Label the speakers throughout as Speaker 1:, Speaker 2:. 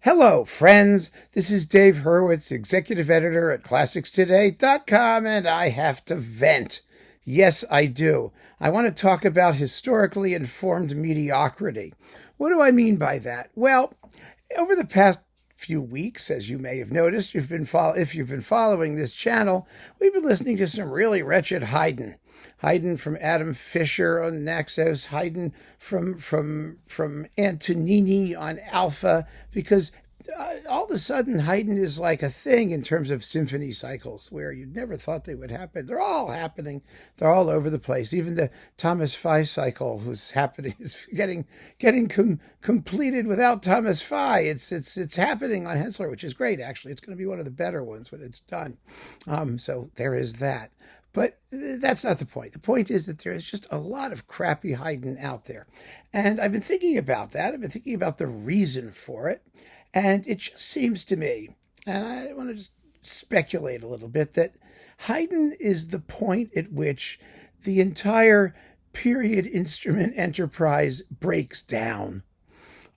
Speaker 1: Hello, friends. This is Dave Hurwitz, executive editor at ClassicsToday.com, and I have to vent. Yes, I do. I want to talk about historically informed mediocrity. What do I mean by that? Well, over the past few weeks, as you may have noticed, if you've been following this channel, we've been listening to some really wretched Haydn. Haydn from Adam Fisher on Naxos, Haydn from Antonini on Alpha, because all of a sudden Haydn is like a thing in terms of symphony cycles where you never thought they would happen. They're all happening. They're all over the place. Even the Thomas Fye cycle who's happening is getting completed without Thomas Fye. It's happening on Hensler, which is great, actually. It's going to be one of the better ones when it's done. So there is that. But that's not the point. The point is that there is just a lot of crappy Haydn out there. And I've been thinking about that. I've been thinking about the reason for it. And it just seems to me, and I want to just speculate a little bit, that Haydn is the point at which the entire period instrument enterprise breaks down.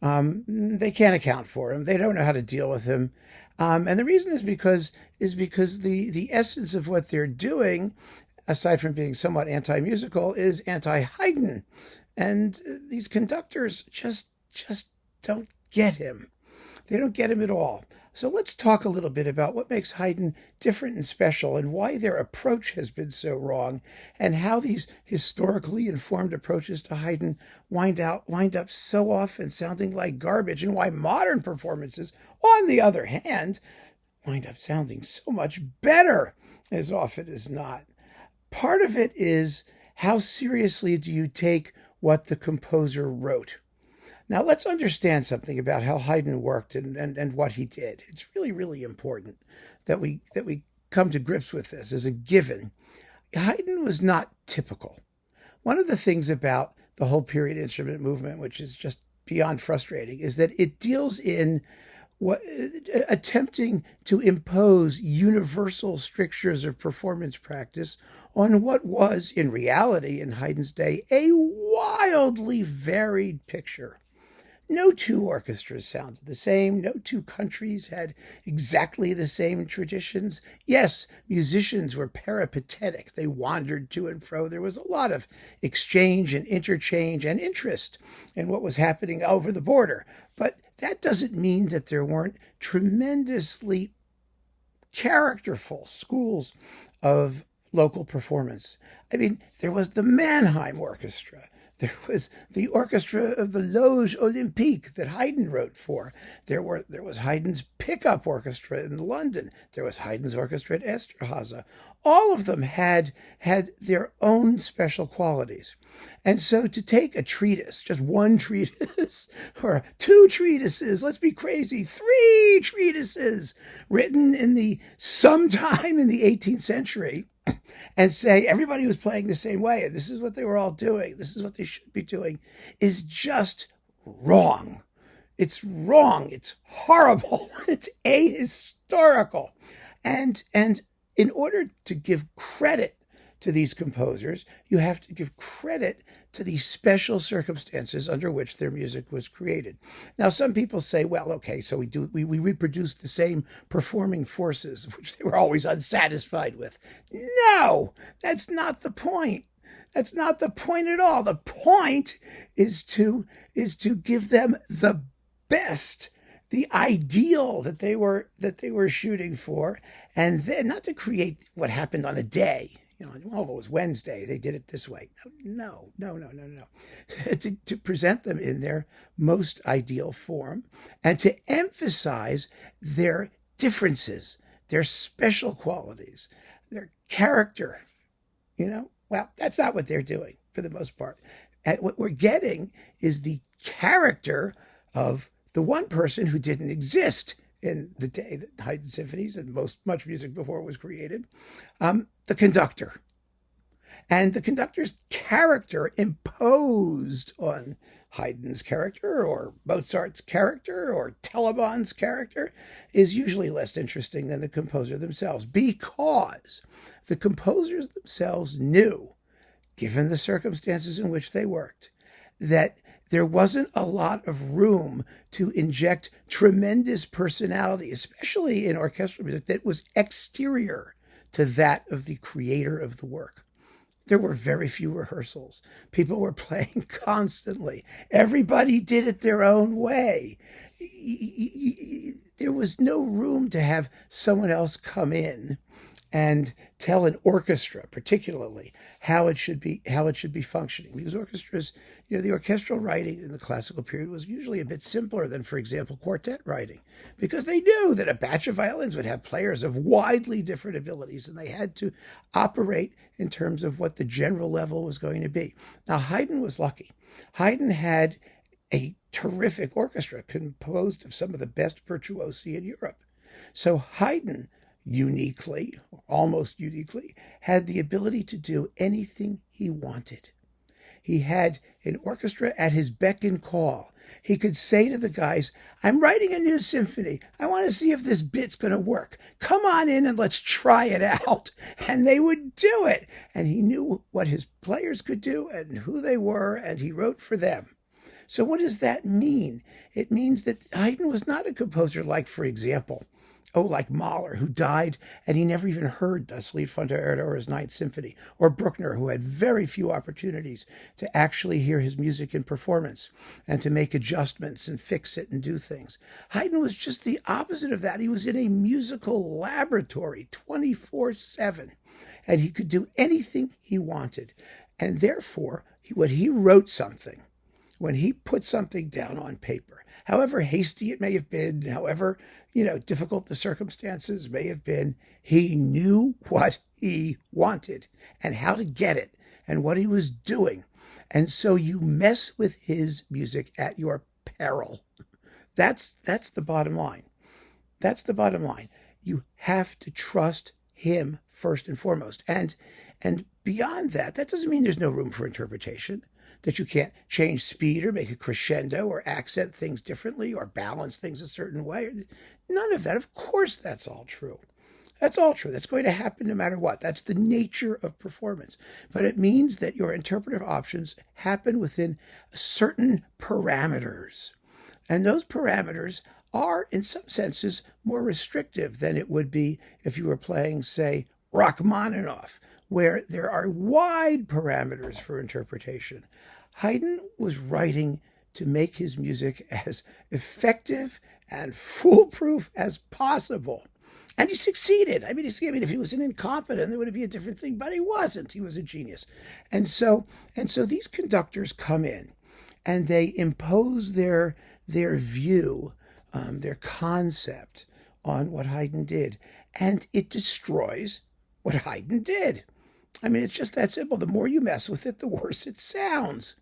Speaker 1: They can't account for him. They don't know how to deal with him. And the reason is because the essence of what they're doing, aside from being somewhat anti-musical, is anti-Haydn. And these conductors just don't get him. They don't get him at all. So let's talk a little bit about what makes Haydn different and special and why their approach has been so wrong and how these historically informed approaches to Haydn wind up so often sounding like garbage, and why modern performances, on the other hand, wind up sounding so much better as often as not. Part of it is, how seriously do you take what the composer wrote? Now, let's understand something about how Haydn worked and what he did. It's really, really important that we come to grips with this as a given. Haydn was not typical. One of the things about the whole period instrument movement, which is just beyond frustrating, is that it deals in attempting to impose universal strictures of performance practice on what was, in reality, in Haydn's day, a wildly varied picture. No two orchestras sounded the same. No two countries had exactly the same traditions. Yes, musicians were peripatetic. They wandered to and fro. There was a lot of exchange and interchange and interest in what was happening over the border. But that doesn't mean that there weren't tremendously characterful schools of local performance. I mean, there was the Mannheim Orchestra. There was the orchestra of the Loge Olympique that Haydn wrote for. There was Haydn's pickup orchestra in London. There was Haydn's orchestra at Esterhazy. All of them had their own special qualities. And so to take a treatise, just one treatise, or two treatises, let's be crazy, three treatises written sometime in the 18th century, and say everybody was playing the same way, and this is what they were all doing, this is what they should be doing, is just wrong. It's wrong. It's horrible. It's ahistorical. And in order to give credit to these composers, you have to give credit to the special circumstances under which their music was created. Now, some people say, well, okay, so we reproduce the same performing forces, which they were always unsatisfied with. No, that's not the point. That's not the point at all. The point is to give them the best, the ideal that they were shooting for, and then not to create what happened on a day. It was Wednesday, they did it this way. No. To present them in their most ideal form and to emphasize their differences, their special qualities, their character. Well, that's not what they're doing for the most part. And what we're getting is the character of the one person who didn't exist in the day that Haydn symphonies and much music before it was created, the conductor. And the conductor's character imposed on Haydn's character or Mozart's character or Teleband's character is usually less interesting than the composer themselves, because the composers themselves knew, given the circumstances in which they worked, that there wasn't a lot of room to inject tremendous personality, especially in orchestral music that was exterior to that of the creator of the work. There were very few rehearsals. People were playing constantly. Everybody did it their own way. There was no room to have someone else come in and tell an orchestra, particularly, how it should be functioning. Because orchestras, the orchestral writing in the classical period was usually a bit simpler than, for example, quartet writing, because they knew that a batch of violins would have players of widely different abilities, and they had to operate in terms of what the general level was going to be. Now, Haydn was lucky. Haydn had a terrific orchestra composed of some of the best virtuosi in Europe. So Haydn uniquely, almost uniquely, had the ability to do anything he wanted. He had an orchestra at his beck and call. He could say to the guys, I'm writing a new symphony. I want to see if this bit's going to work. Come on in and let's try it out. And they would do it. And he knew what his players could do and who they were, and he wrote for them. So what does that mean? It means that Haydn was not a composer like, for example, like Mahler, who died and he never even heard Das Lied von der Erde or his Ninth Symphony, or Bruckner, who had very few opportunities to actually hear his music in performance and to make adjustments and fix it and do things. Haydn was just the opposite of that. He was in a musical laboratory 24/7, and he could do anything he wanted. And therefore, when he wrote something, when he put something down on paper, however hasty it may have been, however, difficult the circumstances may have been, he knew what he wanted and how to get it and what he was doing. And so you mess with his music at your peril. That's the bottom line. That's the bottom line. You have to trust him first and foremost. And beyond that, that doesn't mean there's no room for interpretation, that you can't change speed or make a crescendo or accent things differently or balance things a certain way. None of that. Of course, that's all true. That's all true. That's going to happen no matter what. That's the nature of performance. But it means that your interpretive options happen within certain parameters. And those parameters are, in some senses, more restrictive than it would be if you were playing, say, Rachmaninoff, where there are wide parameters for interpretation. Haydn was writing to make his music as effective and foolproof as possible. And he succeeded. I mean, if he was an incompetent, it would be a different thing, but he wasn't. He was a genius. And so these conductors come in and they impose their view, their concept on what Haydn did. And it destroys what Haydn did. I mean, it's just that simple. The more you mess with it, the worse it sounds.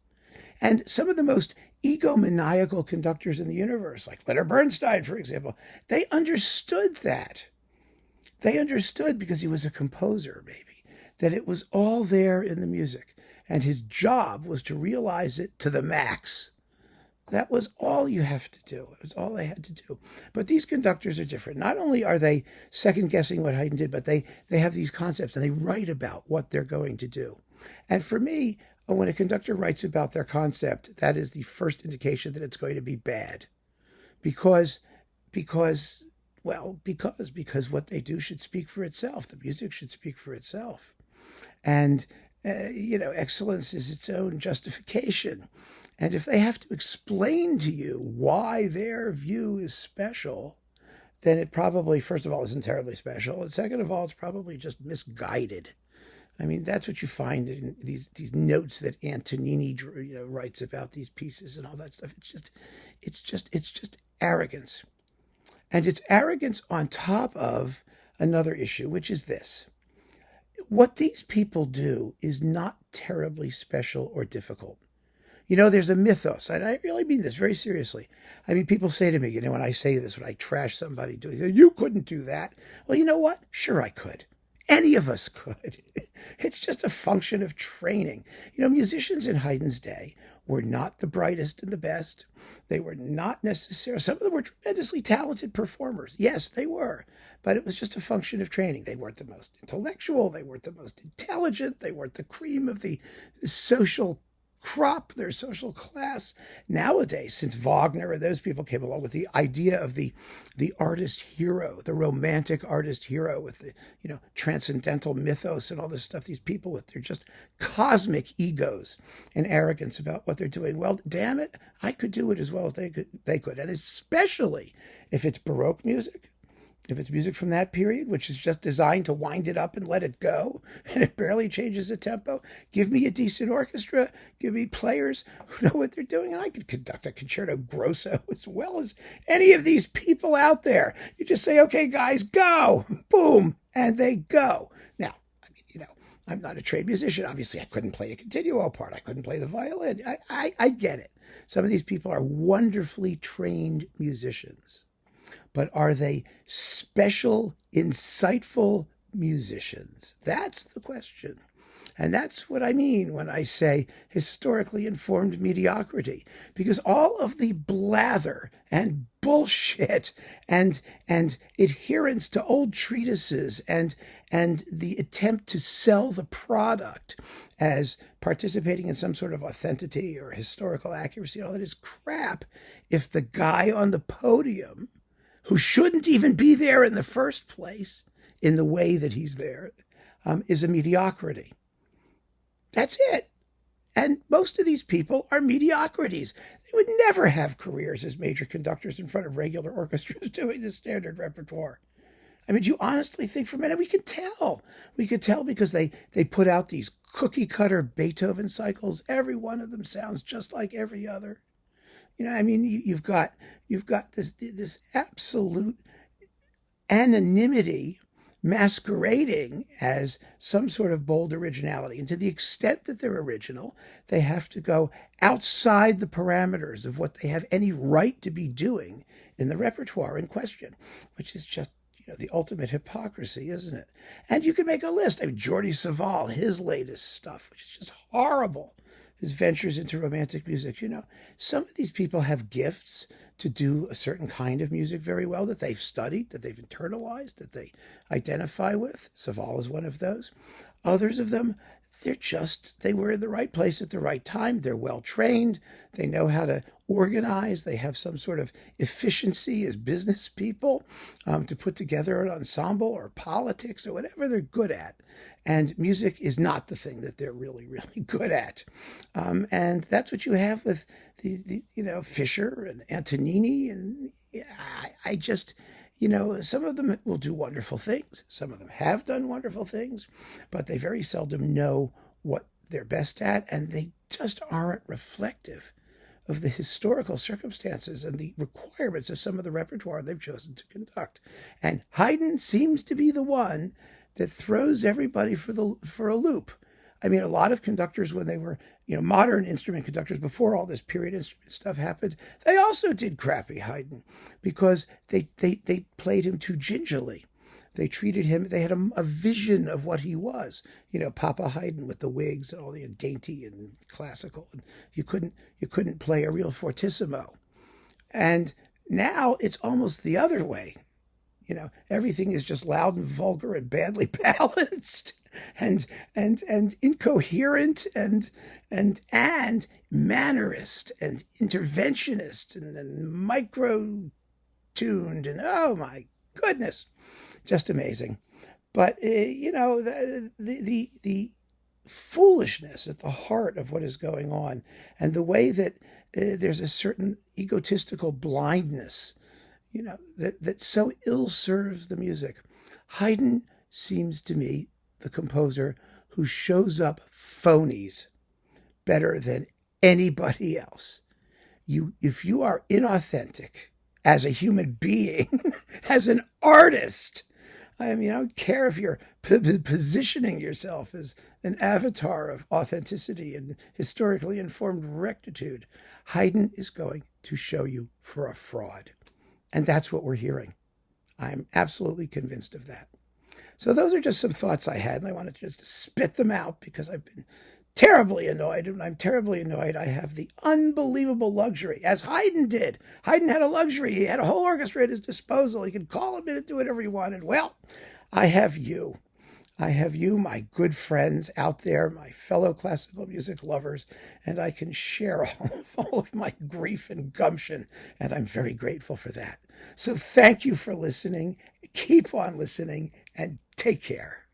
Speaker 1: And some of the most egomaniacal conductors in the universe, like Leonard Bernstein, for example, they understood that. They understood, because he was a composer, maybe, that it was all there in the music. And his job was to realize it to the max. That was all you have to do. It was all they had to do. But these conductors are different. Not only are they second-guessing what Haydn did, but they have these concepts and they write about what they're going to do. And for me, when a conductor writes about their concept, that is the first indication that it's going to be bad. Because what they do should speak for itself. The music should speak for itself. And, excellence is its own justification. And if they have to explain to you why their view is special, then it probably, first of all, isn't terribly special. And second of all, it's probably just misguided. I mean, that's what you find in these notes that Antonini writes about these pieces and all that stuff. It's just arrogance. And it's arrogance on top of another issue, which is this. What these people do is not terribly special or difficult. There's a mythos, and I really mean this very seriously. I mean, people say to me, when I say this, when I trash somebody doing it, you couldn't do that. Well, you know what? Sure, I could. Any of us could. It's just a function of training. Musicians in Haydn's day were not the brightest and the best. They were not necessarily, some of them were tremendously talented performers. Yes, they were. But it was just a function of training. They weren't the most intellectual. They weren't the most intelligent. They weren't the cream of the social crop, their social class. Nowadays, since Wagner and those people came along with the idea of the artist hero, the romantic artist hero with the, transcendental mythos and all this stuff, these people with their just cosmic egos and arrogance about what they're doing. Well, damn it, I could do it as well as they could. And especially if it's Baroque music, if it's music from that period, which is just designed to wind it up and let it go, and it barely changes the tempo, give me a decent orchestra, give me players who know what they're doing, and I could conduct a concerto grosso as well as any of these people out there. You just say, okay, guys, go, boom, and they go. Now, I'm not a trained musician. Obviously, I couldn't play a continuo part. I couldn't play the violin. I get it. Some of these people are wonderfully trained musicians. But are they special, insightful musicians? That's the question. And that's what I mean when I say historically informed mediocrity. Because all of the blather and bullshit and adherence to old treatises and the attempt to sell the product as participating in some sort of authenticity or historical accuracy, all that is crap if the guy on the podium, who shouldn't even be there in the first place in the way that he's there, is a mediocrity. That's it. And most of these people are mediocrities. They would never have careers as major conductors in front of regular orchestras doing the standard repertoire. I mean, do you honestly think for a minute? We could tell. We could tell because they put out these cookie-cutter Beethoven cycles. Every one of them sounds just like every other. You've got this absolute anonymity masquerading as some sort of bold originality. And to the extent that they're original, they have to go outside the parameters of what they have any right to be doing in the repertoire in question, which is just the ultimate hypocrisy, isn't it? And you can make a list. Jordi Savall, his latest stuff, which is just horrible. His ventures into romantic music. Some of these people have gifts to do a certain kind of music very well that they've studied, that they've internalized, that they identify with. Savall is one of those. Others of them, they were in the right place at the right time. They're well trained. They know how to organize. They have some sort of efficiency as business people to put together an ensemble or politics or whatever they're good at. And music is not the thing that they're really, really good at. And that's what you have with the Fischer and Antonini. And I just, some of them will do wonderful things. Some of them have done wonderful things, but they very seldom know what they're best at. And they just aren't reflective of the historical circumstances and the requirements of some of the repertoire they've chosen to conduct. And Haydn seems to be the one that throws everybody for a loop. I mean, a lot of conductors, when they were, modern instrument conductors before all this period instrument stuff happened, they also did crappy Haydn because they played him too gingerly. They treated him, they had a vision of what he was, Papa Haydn with the wigs and all the dainty and classical. And you couldn't play a real fortissimo. And now it's almost the other way. Everything is just loud and vulgar and badly balanced and incoherent and mannerist and interventionist and micro-tuned and oh my goodness, just amazing. But the foolishness at the heart of what is going on and the way that there's a certain egotistical blindness that so ill serves the music. Haydn seems to me the composer who shows up phonies better than anybody else. If you are inauthentic as a human being, as an artist, I don't care if you're positioning yourself as an avatar of authenticity and historically informed rectitude, Haydn is going to show you for a fraud. And that's what we're hearing. I'm absolutely convinced of that. So those are just some thoughts I had, and I wanted to just spit them out because I've been terribly annoyed, and I'm terribly annoyed I have the unbelievable luxury, as Haydn did. Haydn had a luxury. He had a whole orchestra at his disposal. He could call him in and do whatever he wanted. Well, I have you. I have you, my good friends out there, my fellow classical music lovers, and I can share all of my grief and gumption, and I'm very grateful for that. So thank you for listening. Keep on listening, and take care.